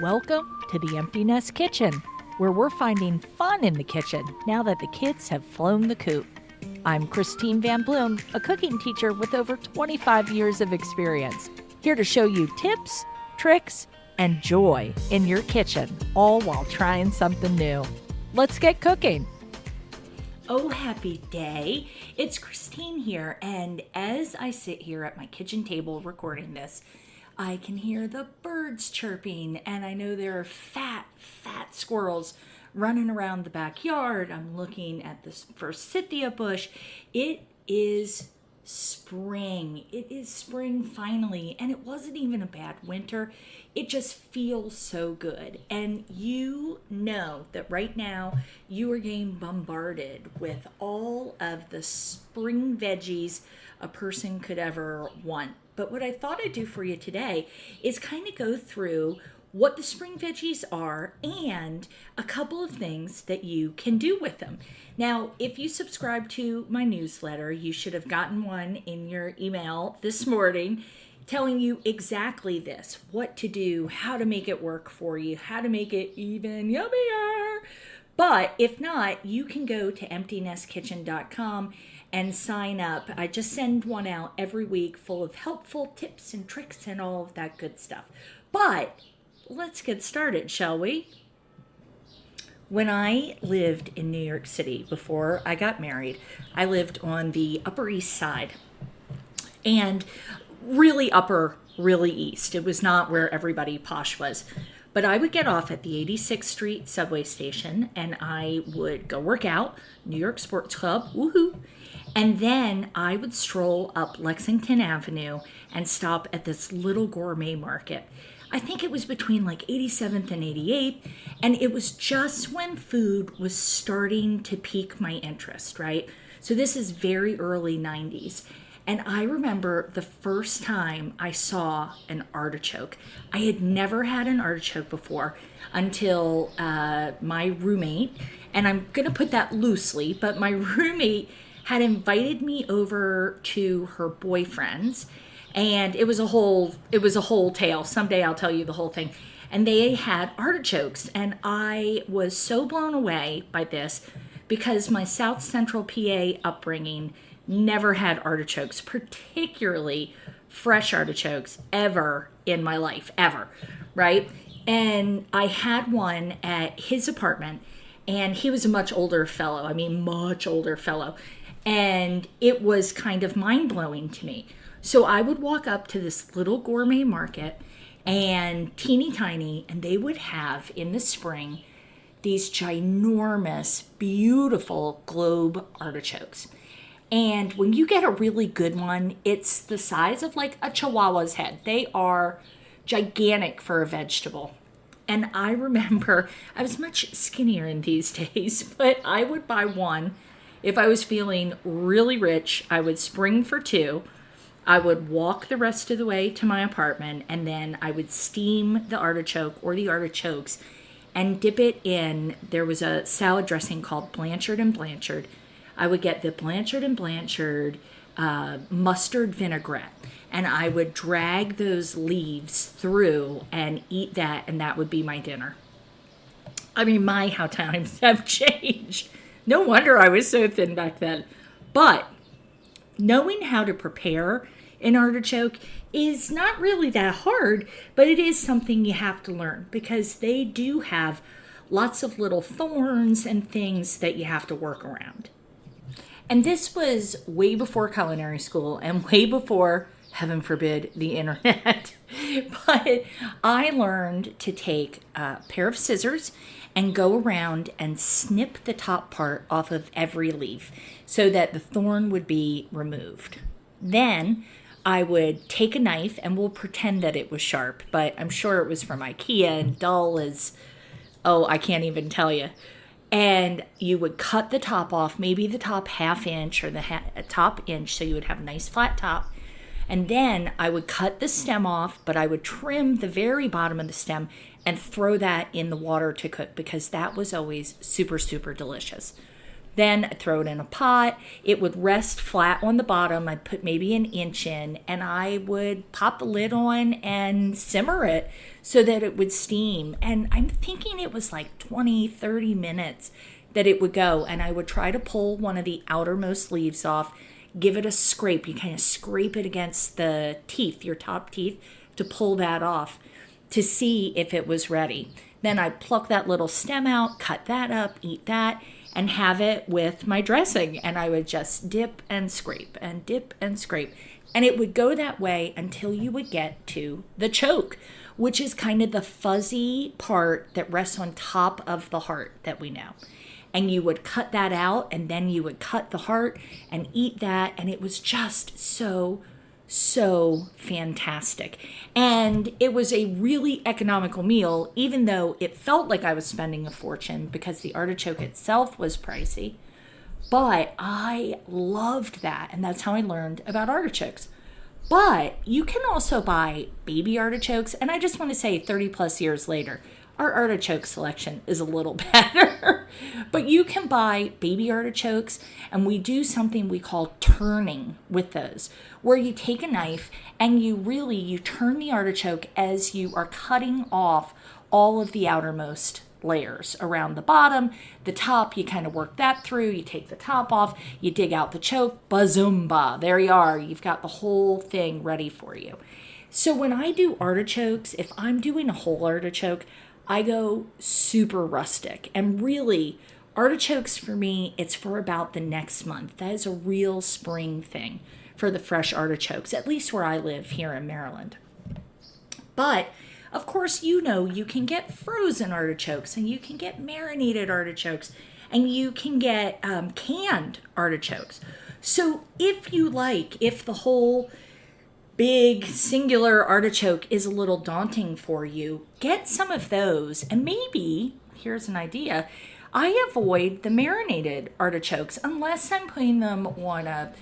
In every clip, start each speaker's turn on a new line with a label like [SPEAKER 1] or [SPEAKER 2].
[SPEAKER 1] Welcome to the Empty Nest Kitchen, where we're finding fun in the kitchen now that the kids have flown the coop. I'm Christine Van Bloom, a cooking teacher with over 25 years of experience, here to show you tips, tricks, and joy in your kitchen, all while trying something new. Let's get cooking.
[SPEAKER 2] Oh, happy day. It's Christine here, and as I sit here at my kitchen table recording this, I can hear the birds chirping, and I know there are fat squirrels running around the backyard. I'm looking at this forsythia bush. It is spring. It is spring finally, and it wasn't even a bad winter. It just feels so good. And you know that right now you are getting bombarded with all of the spring veggies a person could ever want. But what I thought I'd do for you today is kind of go through what the spring veggies are and a couple of things that you can do with them. Now, if you subscribe to my newsletter, you should have gotten one in your email this morning telling you exactly this, what to do, how to make it work for you, how to make it even yummier. But if not, you can go to emptynestkitchen.com and sign up. I just send one out every week full of helpful tips and tricks and all of that good stuff. But let's get started, shall we? When I lived in New York City before I got married, I lived on the Upper East Side. And really upper, really east. It was not where everybody posh was. But I would get off at the 86th Street subway station and I would go work out, New York Sports Club, woohoo. And then I would stroll up Lexington Avenue and stop at this little gourmet market. I think it was between like 87th and 88th. And it was just when food was starting to pique my interest, right? So this is very early 90s. And I remember the first time I saw an artichoke. I had never had an artichoke before until my roommate, and I'm going to put that loosely, but my roommate had invited me over to her boyfriend's, and it was a whole tale. Someday I'll tell you the whole thing. And they had artichokes, and I was so blown away by this because my South Central PA upbringing never had artichokes, particularly fresh artichokes, ever in my life, ever, right? And I had one at his apartment, and he was a much older fellow. And it was kind of mind-blowing to me. So I would walk up to this little gourmet market, and teeny tiny, and they would have, in the spring, these ginormous, beautiful globe artichokes. And when you get a really good one, it's the size of like a chihuahua's head. They are gigantic for a vegetable. And I remember I was much skinnier in these days, but I would buy one. If I was feeling really rich, I would spring for two. I would walk the rest of the way to my apartment, and then I would steam the artichoke or the artichokes and dip it in. There was a salad dressing called Blanchard and Blanchard. I would get the Blanchard and Blanchard mustard vinaigrette, and I would drag those leaves through and eat that, and that would be my dinner. I mean, how times have changed. No wonder I was so thin back then. But knowing how to prepare an artichoke is not really that hard, but it is something you have to learn because they do have lots of little thorns and things that you have to work around. And this was way before culinary school and way before, heaven forbid, the internet. But I learned to take a pair of scissors and go around and snip the top part off of every leaf so that the thorn would be removed. Then I would take a knife, and we'll pretend that it was sharp, but I'm sure it was from IKEA and dull as, I can't even tell you. And you would cut the top off, maybe the top half inch or the top inch, so you would have a nice flat top. And then I would cut the stem off, but I would trim the very bottom of the stem and throw that in the water to cook because that was always super, super delicious. Then I'd throw it in a pot. It would rest flat on the bottom. I'd put maybe an inch in, and I would pop the lid on and simmer it so that it would steam. And I'm thinking it was like 20, 30 minutes that it would go. And I would try to pull one of the outermost leaves off, give it a scrape. You kind of scrape it against the teeth, your top teeth, to pull that off to see if it was ready. Then I'd pluck that little stem out, cut that up, eat that, and have it with my dressing. And I would just dip and scrape and dip and scrape. And it would go that way until you would get to the choke, which is kind of the fuzzy part that rests on top of the heart that we know. And you would cut that out, and then you would cut the heart and eat that. And it was just so fantastic. And it was a really economical meal, even though it felt like I was spending a fortune because the artichoke itself was pricey. But I loved that, and that's how I learned about artichokes. But you can also buy baby artichokes, and I just want to say 30 plus years later, our artichoke selection is a little better. But you can buy baby artichokes, and we do something we call turning with those, where you take a knife and you turn the artichoke as you are cutting off all of the outermost layers around the bottom. The top, you kind of work that through. You take the top off, you dig out the choke, bazumba, there you are. You've got the whole thing ready for you. So when I do artichokes, if I'm doing a whole artichoke, I go super rustic. And really, artichokes for me, it's for about the next month. That is a real spring thing for the fresh artichokes, at least where I live here in Maryland. But of course, you know, you can get frozen artichokes, and you can get marinated artichokes, and you can get canned artichokes. So if the whole big singular artichoke is a little daunting for you, get some of those. And maybe, here's an idea, I avoid the marinated artichokes unless I'm putting them on a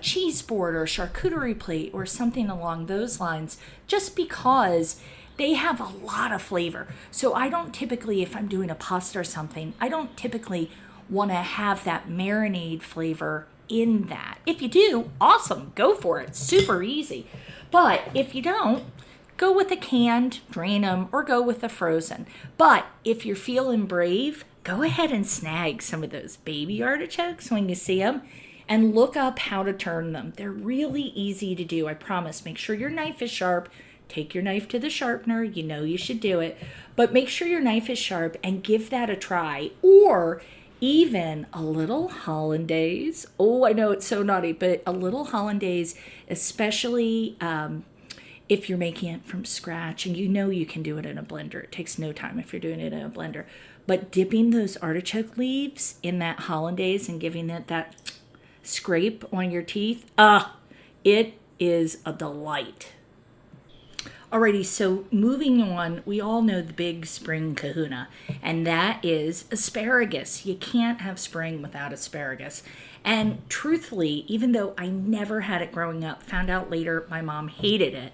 [SPEAKER 2] cheese board or a charcuterie plate or something along those lines, just because they have a lot of flavor. So I don't typically, if I'm doing a pasta or something, I don't typically want to have that marinade flavor in that. If you do, awesome, go for it, super easy. But if you don't, go with the canned, drain them, or go with the frozen. But if you're feeling brave, go ahead and snag some of those baby artichokes when you see them and look up how to turn them. They're really easy to do, I promise. Make sure your knife is sharp. Take your knife to the sharpener. You know you should do it. But make sure your knife is sharp and give that a try. Or even a little hollandaise. Oh, I know it's so naughty, but a little hollandaise, especially if you're making it from scratch, and you know you can do it in a blender. It takes no time if you're doing it in a blender. But dipping those artichoke leaves in that hollandaise and giving it that scrape on your teeth, it is a delight. Alrighty, so moving on, we all know the big spring kahuna, and that is asparagus. You can't have spring without asparagus. And truthfully, even though I never had it growing up, found out later my mom hated it,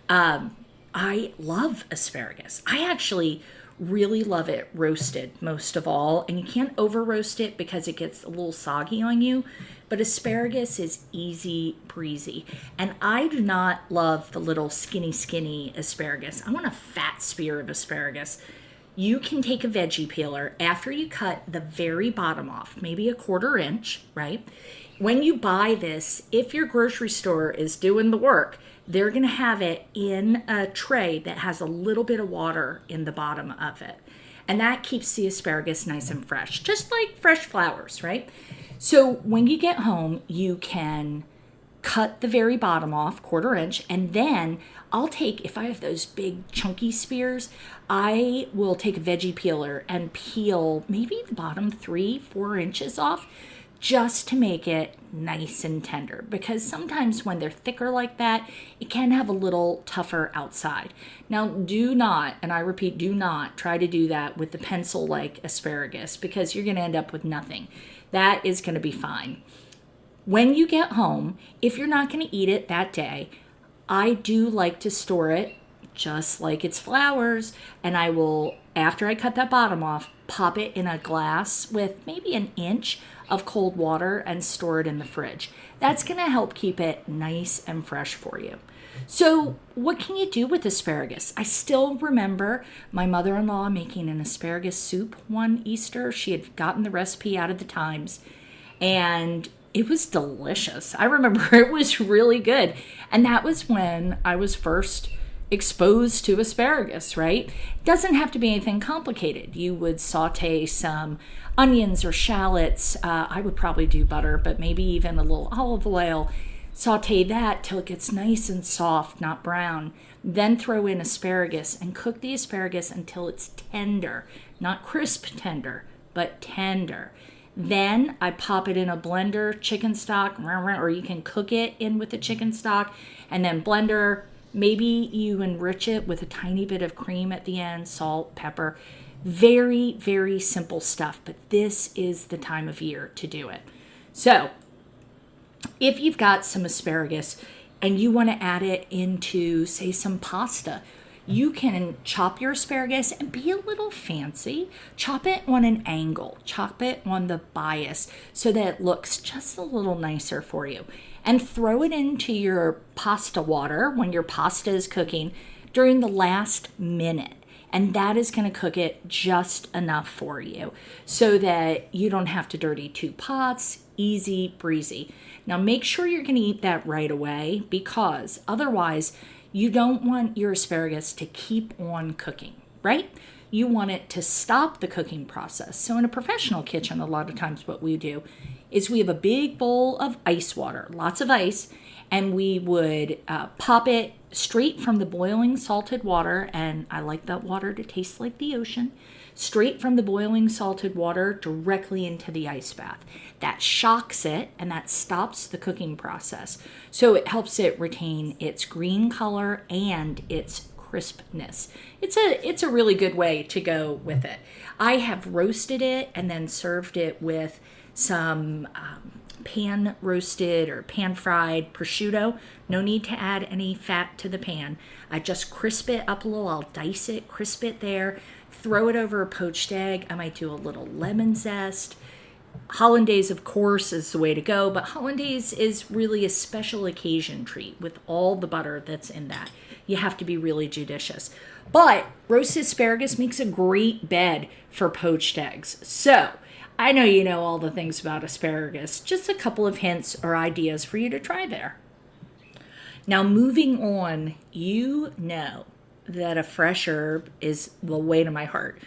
[SPEAKER 2] I love asparagus. I actually really love it roasted most of all, and you can't over roast it because it gets a little soggy on you. But asparagus is easy breezy. And I do not love the little skinny asparagus. I want a fat spear of asparagus. You can take a veggie peeler after you cut the very bottom off, maybe a 1/4 inch, right? When you buy this, if your grocery store is doing the work, they're going to have it in a tray that has a little bit of water in the bottom of it. And that keeps the asparagus nice and fresh, just like fresh flowers, right? So when you get home, you can cut the very bottom off, 1/4 inch, and then I'll take, if I have those big chunky spears, I will take a veggie peeler and peel maybe the bottom 3-4 inches off, just to make it nice and tender. Because sometimes when they're thicker like that, it can have a little tougher outside. Now, do not, and I repeat, do not try to do that with the pencil-like asparagus, because you're going to end up with nothing. That is going to be fine. When you get home, if you're not going to eat it that day, I do like to store it just like it's flowers, and I will, after I cut that bottom off, pop it in a glass with maybe an inch of cold water and store it in the fridge. That's going to help keep it nice and fresh for you. So what can you do with asparagus? I still remember my mother-in-law making an asparagus soup one Easter. She had gotten the recipe out of the Times, and it was delicious. I remember it was really good. And that was when I was first exposed to asparagus, right? It doesn't have to be anything complicated. You would saute some onions or shallots. I would probably do butter, but maybe even a little olive oil. Saute that till it gets nice and soft, not brown. Then throw in asparagus and cook the asparagus until it's tender. Not crisp tender, but tender. Then I pop it in a blender, chicken stock, or you can cook it in with the chicken stock, and then blender. Maybe you enrich it with a tiny bit of cream at the end, salt, pepper. Very, very simple stuff, but this is the time of year to do it. So, if you've got some asparagus and you want to add it into, say, some pasta, you can chop your asparagus and be a little fancy. Chop it on an angle. Chop it on the bias so that it looks just a little nicer for you. And throw it into your pasta water when your pasta is cooking during the last minute. And that is going to cook it just enough for you so that you don't have to dirty 2 pots. Easy breezy. Now make sure you're going to eat that right away, because otherwise you don't want your asparagus to keep on cooking, right? You want it to stop the cooking process. So in a professional kitchen, a lot of times what we do is we have a big bowl of ice water, lots of ice, and we would pop it straight from the boiling salted water, and I like that water to taste like the ocean, straight from the boiling salted water directly into the ice bath. That shocks it, and that stops the cooking process. So it helps it retain its green color and its crispness. It's a really good way to go with it. I have roasted it and then served it with some pan roasted or pan fried prosciutto. No need to add any fat to the pan. I just crisp it up a little. I'll dice it, crisp it there, throw it over a poached egg. I might do a little lemon zest. Hollandaise, of course, is the way to go, but Hollandaise is really a special occasion treat with all the butter that's in that. You have to be really judicious. But roasted asparagus makes a great bed for poached eggs. So, I know you know all the things about asparagus. Just a couple of hints or ideas for you to try there. Now, moving on, you know that a fresh herb is the way to my heart.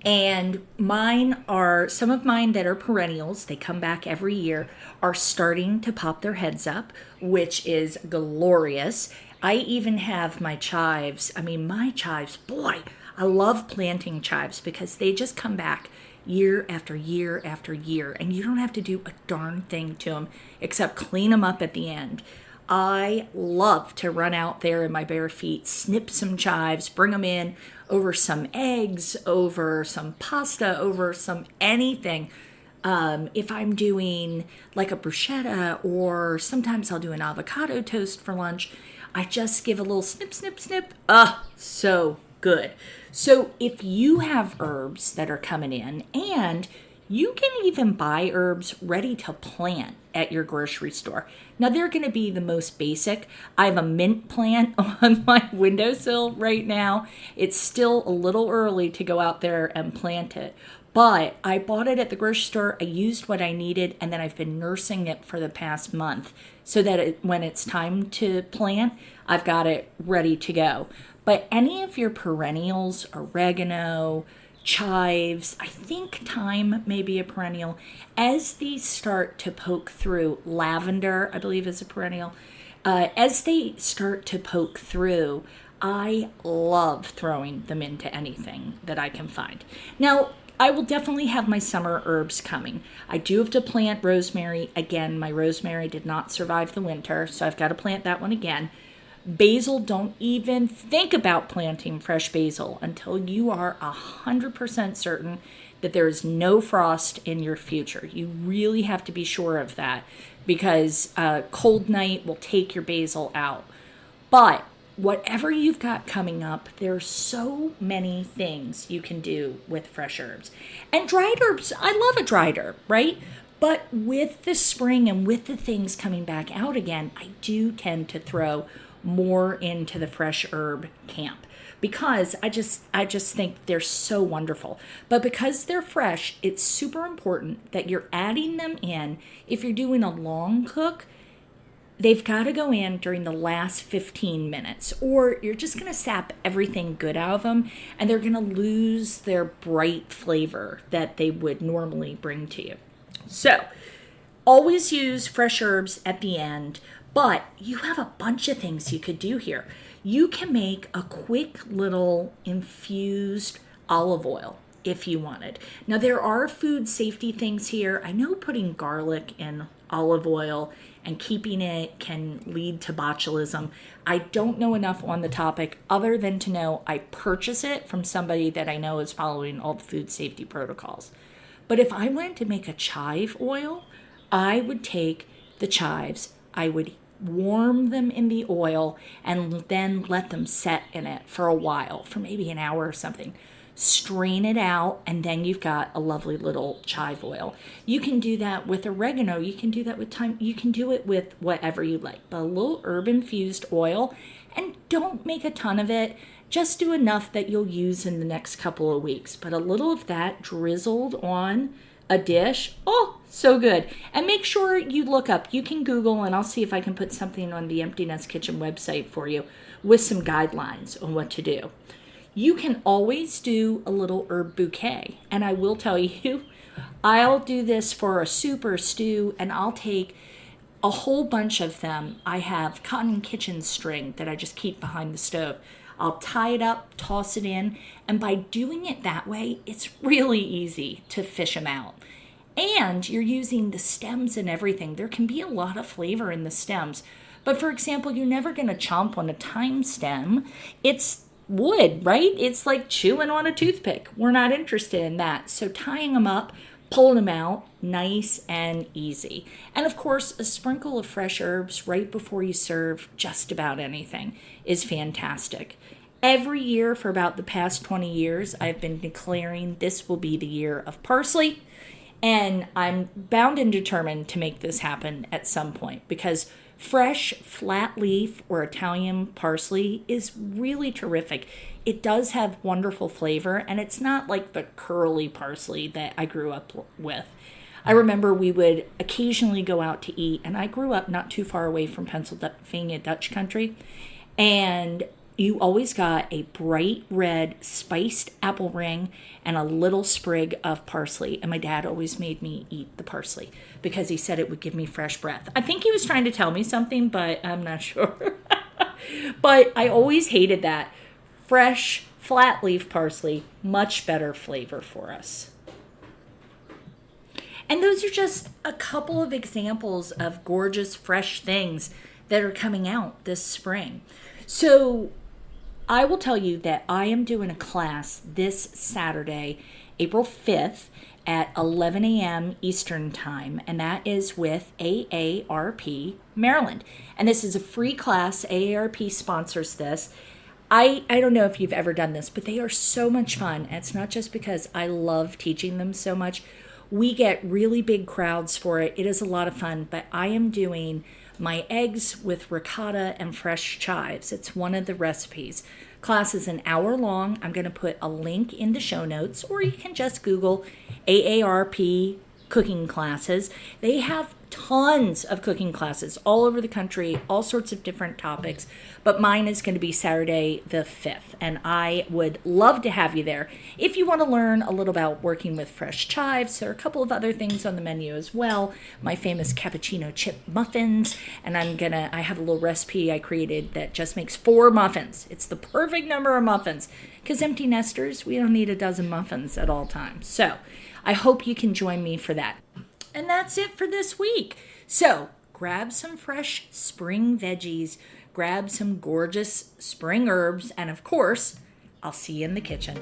[SPEAKER 2] And some of mine that are perennials, they come back every year, are starting to pop their heads up, which is glorious. I even have my chives. My chives, boy, I love planting chives because they just come back year after year after year, and you don't have to do a darn thing to them except clean them up at the end. I love to run out there in my bare feet, snip some chives, bring them in over some eggs, over some pasta, over some anything. If I'm doing like a bruschetta, or sometimes I'll do an avocado toast for lunch, I just give a little snip, snip, snip. So good. So if you have herbs that are coming in, and you can even buy herbs ready to plant at your grocery store. Now, they're going to be the most basic. I have a mint plant on my windowsill right now. It's still a little early to go out there and plant it, but I bought it at the grocery store. I used what I needed, and then I've been nursing it for the past month so that when it's time to plant, I've got it ready to go. But any of your perennials, oregano, chives, I think thyme may be a perennial. As these start to poke through, lavender, I believe, is a perennial. As they start to poke through, I love throwing them into anything that I can find. Now, I will definitely have my summer herbs coming. I do have to plant rosemary. Again, my rosemary did not survive the winter, so I've got to plant that one again. Basil, don't even think about planting fresh basil until you are 100% certain that there is no frost in your future. You really have to be sure of that, because a cold night will take your basil out. But whatever you've got coming up, there's so many things you can do with fresh herbs. And dried herbs, I love a dried herb, right? But with the spring and with the things coming back out again, I do tend to throw more into the fresh herb camp because I just think they're so wonderful. But because they're fresh, it's super important that you're adding them in. If you're doing a long cook, they've got to go in during the last 15 minutes, or you're just going to sap everything good out of them, and they're going to lose their bright flavor that they would normally bring to you. So, always use fresh herbs at the end, but you have a bunch of things you could do here. You can make a quick little infused olive oil if you wanted. Now, there are food safety things here. I know putting garlic in olive oil and keeping it can lead to botulism. I don't know enough on the topic other than to know I purchase it from somebody that I know is following all the food safety protocols. But if I wanted to make a chive oil, I would take the chives, I would warm them in the oil, and then let them set in it for a while, for maybe an hour or something. Strain it out, and then you've got a lovely little chive oil. You can do that with oregano. You can do that with thyme. You can do it with whatever you like. But a little herb-infused oil, and don't make a ton of it. Just do enough that you'll use in the next couple of weeks. But a little of that drizzled on a dish, oh, so good. And make sure you look up. You can Google, and I'll see if I can put something on the Empty Nest Kitchen website for you with some guidelines on what to do. You can always do a little herb bouquet. And I will tell you, I'll do this for a soup or stew, and I'll take a whole bunch of them. I have cotton kitchen string that I just keep behind the stove. I'll tie it up, toss it in, and by doing it that way, it's really easy to fish them out. And you're using the stems and everything. There can be a lot of flavor in the stems. But for example, you're never going to chomp on a thyme stem. It's wood, right? It's like chewing on a toothpick. We're not interested in that. So tying them up, pulling them out, nice and easy. And of course, a sprinkle of fresh herbs right before you serve just about anything is fantastic. Every year for about the past 20 years, I've been declaring this will be the year of parsley. And I'm bound and determined to make this happen at some point because fresh, flat leaf or Italian parsley is really terrific. It does have wonderful flavor, and it's not like the curly parsley that I grew up with. I remember we would occasionally go out to eat, and I grew up not too far away from Pennsylvania Dutch country, and you always got a bright red spiced apple ring and a little sprig of parsley. And my dad always made me eat the parsley because he said it would give me fresh breath. I think he was trying to tell me something, but I'm not sure. But I always hated that. Fresh, flat leaf parsley, much better flavor for us. And those are just a couple of examples of gorgeous, fresh things that are coming out this spring. So I will tell you that I am doing a class this Saturday, April 5th at 11 a.m. Eastern Time, and that is with AARP Maryland. And this is a free class. AARP sponsors this. I don't know if you've ever done this, but they are so much fun. And it's not just because I love teaching them so much. We get really big crowds for it. It is a lot of fun, but I am doing my eggs with ricotta and fresh chives. It's one of the recipes. Class is an hour long. I'm going to put a link in the show notes, or you can just Google AARP cooking classes. They have tons of cooking classes all over the country, all sorts of different topics, but mine is going to be Saturday the 5th, and I would love to have you there. If you want to learn a little about working with fresh chives, there are a couple of other things on the menu as well. My famous cappuccino chip muffins, and I have a little recipe I created that just makes 4 muffins. It's the perfect number of muffins, because empty nesters, we don't need a dozen muffins at all times. So I hope you can join me for that. And that's it for this week. So grab some fresh spring veggies, grab some gorgeous spring herbs, and of course, I'll see you in the kitchen.